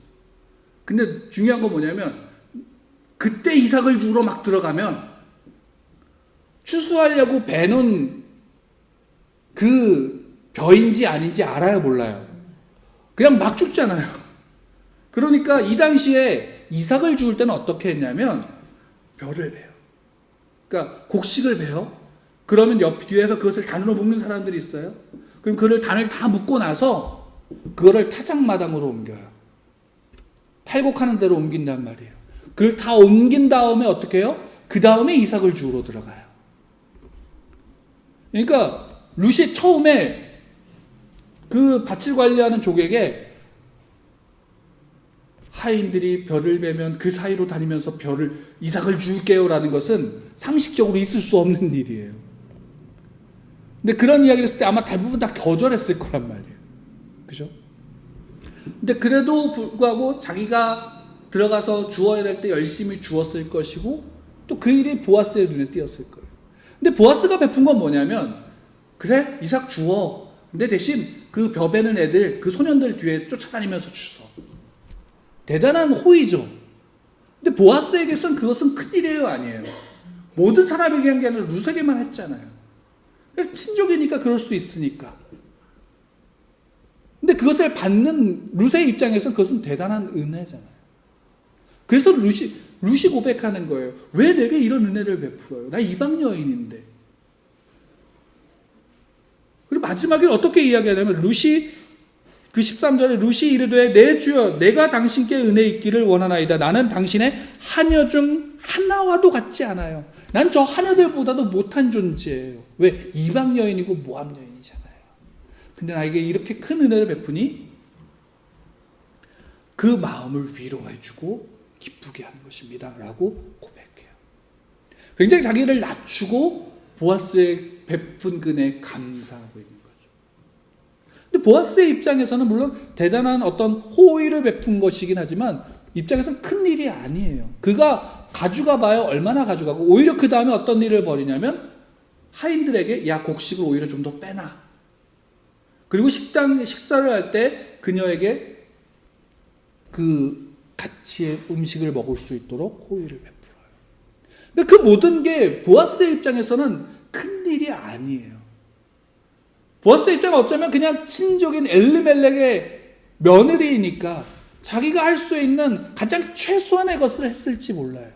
근데 중요한 건 뭐냐면 그때 이삭을 주우러 막 들어가면 추수하려고 베는 그 벼인지 아닌지 알아요, 몰라요? 그냥 막 죽잖아요. 그러니까 이 당시에 이삭을 주울 때는 어떻게 했냐면 벼를 베요. 그러니까 곡식을 베요. 그러면 옆 뒤에서 그것을 단으로 묶는 사람들이 있어요. 그럼 그걸 단을 다 묶고 나서 그거를 타작마당으로 옮겨요. 탈곡하는 대로 옮긴단 말이에요. 그걸 다 옮긴 다음에 어떻게 해요? 그 다음에 이삭을 주우러 들어가요. 그러니까 룻이 처음에 그 밭을 관리하는 족에게 하인들이 벼를 베면 그 사이로 다니면서 이삭을 주울게요라는 것은 상식적으로 있을 수 없는 일이에요. 근데 그런 이야기를 했을 때 아마 대부분 다 거절했을 거란 말이에요. 그죠? 근데 그래도 불구하고 자기가 들어가서 주어야 될 때 열심히 주었을 것이고 또 그 일이 보아스의 눈에 띄었을 거예요. 근데 보아스가 베푼 건 뭐냐면 그래 이삭 주어. 근데 대신 그 벼 베는 애들 그 소년들 뒤에 쫓아다니면서 주소. 대단한 호의죠. 근데 보아스에게선 그것은 큰일이에요, 아니에요? 모든 사람에게 한 게 아니라 룻에게만 했잖아요. 친족이니까 그럴 수 있으니까. 근데 그것을 받는 룻의 입장에서 그것은 대단한 은혜잖아요. 그래서 룻이 고백하는 거예요. 왜 내게 이런 은혜를 베풀어요? 나 이방 여인인데. 그리고 마지막에 어떻게 이야기하냐면 룻이 그 13절에 룻이 이르되 내 주여 내가 당신께 은혜 있기를 원하나이다. 나는 당신의 하녀 중 하나와도 같지 않아요. 난 저 하녀들보다도 못한 존재예요. 왜? 이방 여인이고 모압 여인이잖아요. 근데 나에게 이렇게 큰 은혜를 베푸니 그 마음을 위로해주고 기쁘게 하는 것입니다. 라고 고백해요. 굉장히 자기를 낮추고 보아스의 베푼 은혜에 감사하고 있는 거죠. 근데 보아스의 입장에서는 물론 대단한 어떤 호의를 베푼 것이긴 하지만 입장에서는 큰 일이 아니에요. 그가 가져가 봐야 얼마나 가져가고 오히려 그 다음에 어떤 일을 벌이냐면 하인들에게 야 곡식을 오히려 좀 더 빼놔. 그리고 식사를 할 때 그녀에게 그 같이 음식을 먹을 수 있도록 호의를 베풀어요. 근데 그 모든 게 보아스의 입장에서는 큰 일이 아니에요. 보아스의 입장은 어쩌면 그냥 친족인 엘르멜렉의 며느리이니까 자기가 할 수 있는 가장 최소한의 것을 했을지 몰라요.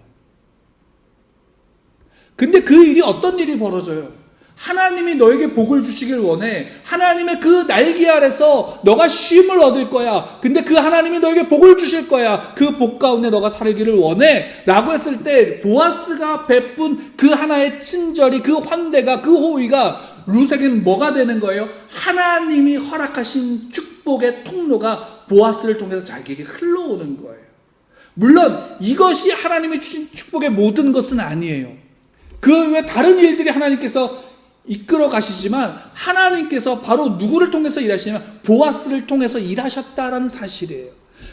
근데 그 일이 어떤 일이 벌어져요? 하나님이 너에게 복을 주시길 원해. 하나님의 그 날개 아래서 너가 쉼을 얻을 거야. 근데 그 하나님이 너에게 복을 주실 거야. 그 복 가운데 너가 살기를 원해. 라고 했을 때 보아스가 베푼 그 하나의 친절이, 그 환대가, 그 호의가 룻에게는 뭐가 되는 거예요? 하나님이 허락하신 축복의 통로가 보아스를 통해서 자기에게 흘러오는 거예요. 물론 이것이 하나님이 주신 축복의 모든 것은 아니에요. 그 외에 다른 일들이 하나님께서 이끌어 가시지만 하나님께서 바로 누구를 통해서 일하시냐면 보아스를 통해서 일하셨다라는 사실이에요.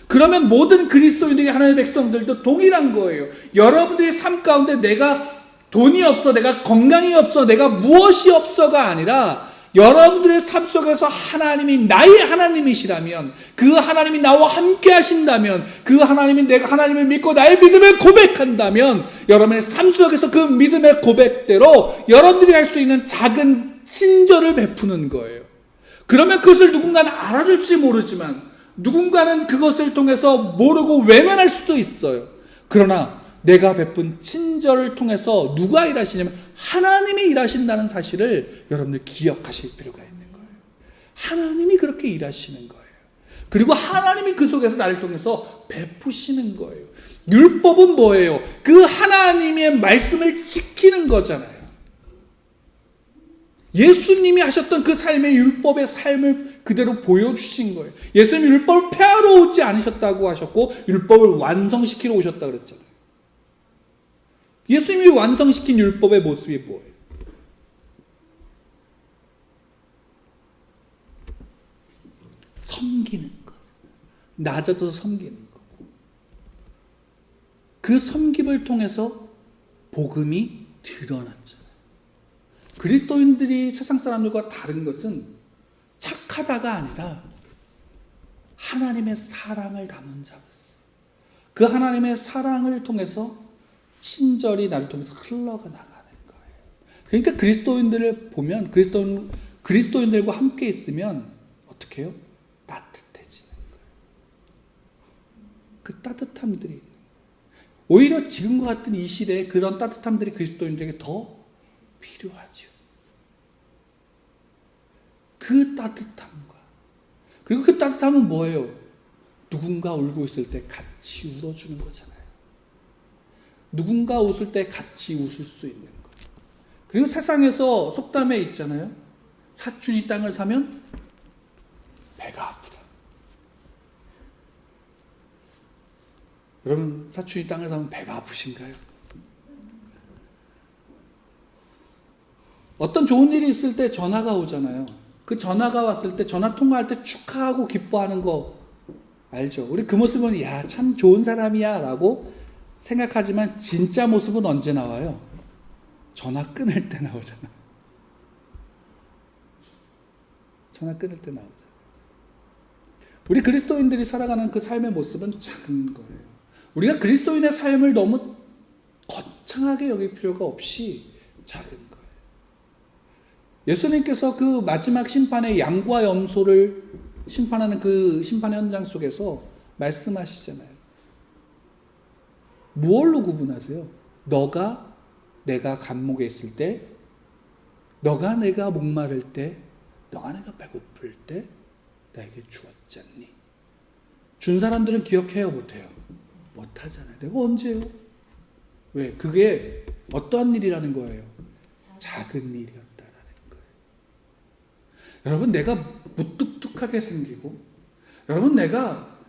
그러면 모든 그리스도인들이 하나님의 백성들도 동일한 거예요. 여러분들의 삶 가운데 내가 돈이 없어, 내가 건강이 없어, 내가 무엇이 없어가 아니라 여러분들의 삶 속에서 하나님이 나의 하나님이시라면, 그 하나님이 나와 함께 하신다면, 그 하나님이 내가 하나님을 믿고 나의 믿음을 고백한다면 여러분의 삶 속에서 그 믿음의 고백대로 여러분들이 할 수 있는 작은 친절을 베푸는 거예요. 그러면 그것을 누군가는 알아줄지 모르지만 누군가는 그것을 통해서 모르고 외면할 수도 있어요. 그러나 내가 베푼 친절을 통해서 누가 일하시냐면 하나님이 일하신다는 사실을 여러분들 기억하실 필요가 있는 거예요. 하나님이 그렇게 일하시는 거예요. 그리고 하나님이 그 속에서 나를 통해서 베푸시는 거예요. 율법은 뭐예요? 그 하나님의 말씀을 지키는 거잖아요. 예수님이 하셨던 그 삶의 율법의 삶을 그대로 보여주신 거예요. 예수님이 율법을 폐하러 오지 않으셨다고 하셨고 율법을 완성시키러 오셨다고 그랬잖아요. 예수님이 완성시킨 율법의 모습이 뭐예요? 섬기는 것. 낮아져서 섬기는 거고. 그 섬김을 통해서 복음이 드러났잖아요. 그리스도인들이 세상 사람들과 다른 것은 착하다가 아니라 하나님의 사랑을 담은 자였어요. 그 하나님의 사랑을 통해서 친절이 나를 통해서 흘러가 나가는 거예요. 그러니까 그리스도인들을 보면 그리스도인들과 함께 있으면 어떻게 해요? 따뜻해지는 거예요. 그 따뜻함들이 있는 거예요. 오히려 지금과 같은 이 시대에 그런 따뜻함들이 그리스도인들에게 더 필요하죠. 그 따뜻함과 그리고 그 따뜻함은 뭐예요? 누군가 울고 있을 때 같이 울어주는 거잖아요. 누군가 웃을 때 같이 웃을 수 있는 것. 그리고 세상에서 속담에 있잖아요. 사촌이 땅을 사면 배가 아프다. 여러분 사촌이 땅을 사면 배가 아프신가요? 어떤 좋은 일이 있을 때 전화가 오잖아요. 그 전화가 왔을 때 전화 통화할 때 축하하고 기뻐하는 거 알죠? 우리 그 모습은 야, 참 좋은 사람이야 라고 생각하지만 진짜 모습은 언제 나와요? 전화 끊을 때 나오잖아. 전화 끊을 때 나오잖아. 우리 그리스도인들이 살아가는 그 삶의 모습은 작은 거예요. 우리가 그리스도인의 삶을 너무 거창하게 여길 필요가 없이 작은 거예요. 예수님께서 그 마지막 심판의 양과 염소를 심판하는 그 심판 현장 속에서 말씀하시잖아요. 무엇로 구분하세요? 너가 내가 감옥에 있을 때, 너가 내가 목마를 때, 너가 내가 배고플 때 나에게 주었지 않니? 준 사람들은 기억해요? 못해요? 못하잖아요. 내가 언제요? 왜? 그게 어떠한 일이라는 거예요? 작은 일이었다라는 거예요. 여러분, 내가 무뚝뚝하게 생기고, 여러분, 내가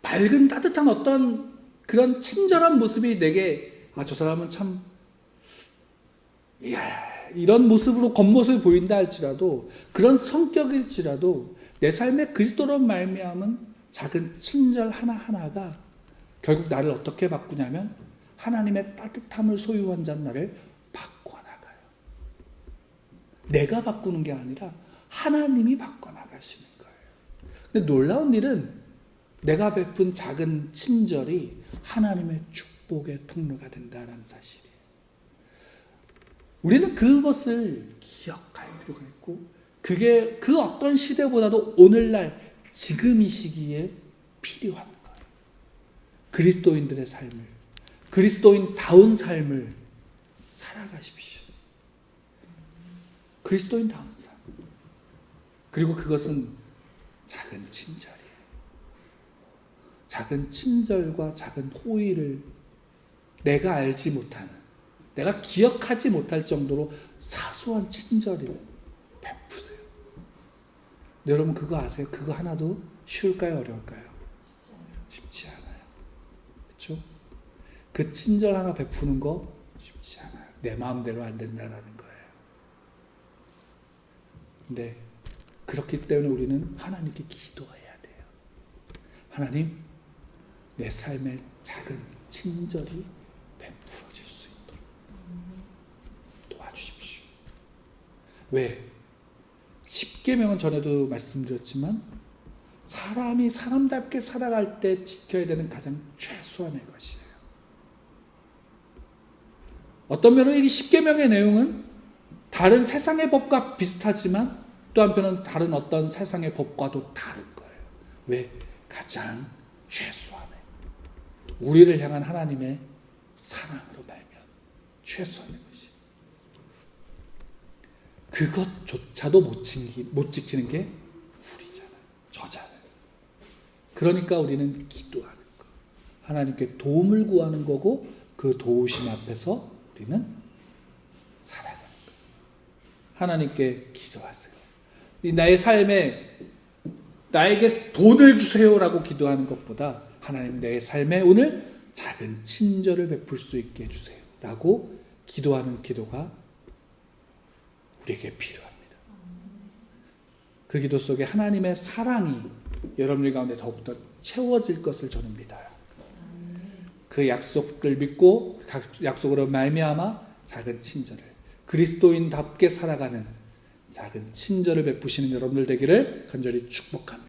밝은 따뜻한 어떤 그런 친절한 모습이 내게, 저 사람은 참, 이런 모습으로 겉모습이 보인다 할지라도, 그런 성격일지라도 내 삶에 그리스도로 말미암은 작은 친절 하나하나가 결국 나를 어떻게 바꾸냐면 하나님의 따뜻함을 소유한 자는 나를 바꿔나가요. 내가 바꾸는 게 아니라 하나님이 바꿔나가시는 거예요. 근데 놀라운 일은 내가 베푼 작은 친절이 하나님의 축복의 통로가 된다는 사실이에요. 우리는 그것을 기억할 필요가 있고, 그게 그 어떤 시대보다도 오늘날 지금 이 시기에 필요한 거예요. 그리스도인들의 삶을, 그리스도인다운 삶을 살아가십시오. 그리스도인다운 삶. 그리고 그것은 작은 친절이에요. 작은 친절과 작은 호의를 내가 알지 못하는, 내가 기억하지 못할 정도로 사소한 친절을 베푸세요. 근데 여러분 그거 아세요? 그거 하나도 쉬울까요? 어려울까요? 쉽지 않아요. 그렇죠? 그 친절 하나 베푸는 거 쉽지 않아요. 내 마음대로 안 된다는 거예요. 근데 그렇기 때문에 우리는 하나님께 기도해야 돼요. 하나님, 내 삶에 작은 친절이 베풀어질 수 있도록 도와주십시오. 왜? 십계명은 전에도 말씀드렸지만 사람이 사람답게 살아갈 때 지켜야 되는 가장 최소한의 것이에요. 어떤 면으로 이 십계명의 내용은 다른 세상의 법과 비슷하지만 또 한편은 다른 어떤 세상의 법과도 다른 거예요. 왜? 가장 최소한의, 우리를 향한 하나님의 사랑으로 말미암아 최소한의 것이. 그것조차도 못 지키는 게 우리잖아요. 저잖아요. 그러니까 우리는 기도하는 거, 하나님께 도움을 구하는 거고, 그 도우심 앞에서 우리는 살아가는 거. 하나님께 기도하세요. 나의 삶에 나에게 돈을 주세요라고 기도하는 것보다 하나님, 내 삶에 오늘 작은 친절을 베풀 수 있게 해주세요 라고 기도하는 기도가 우리에게 필요합니다. 그 기도 속에 하나님의 사랑이 여러분들 가운데 더욱더 채워질 것을 저는 믿어요. 그 약속을 믿고 약속으로 말미암아 작은 친절을, 그리스도인답게 살아가는 작은 친절을 베푸시는 여러분들 되기를 간절히 축복합니다.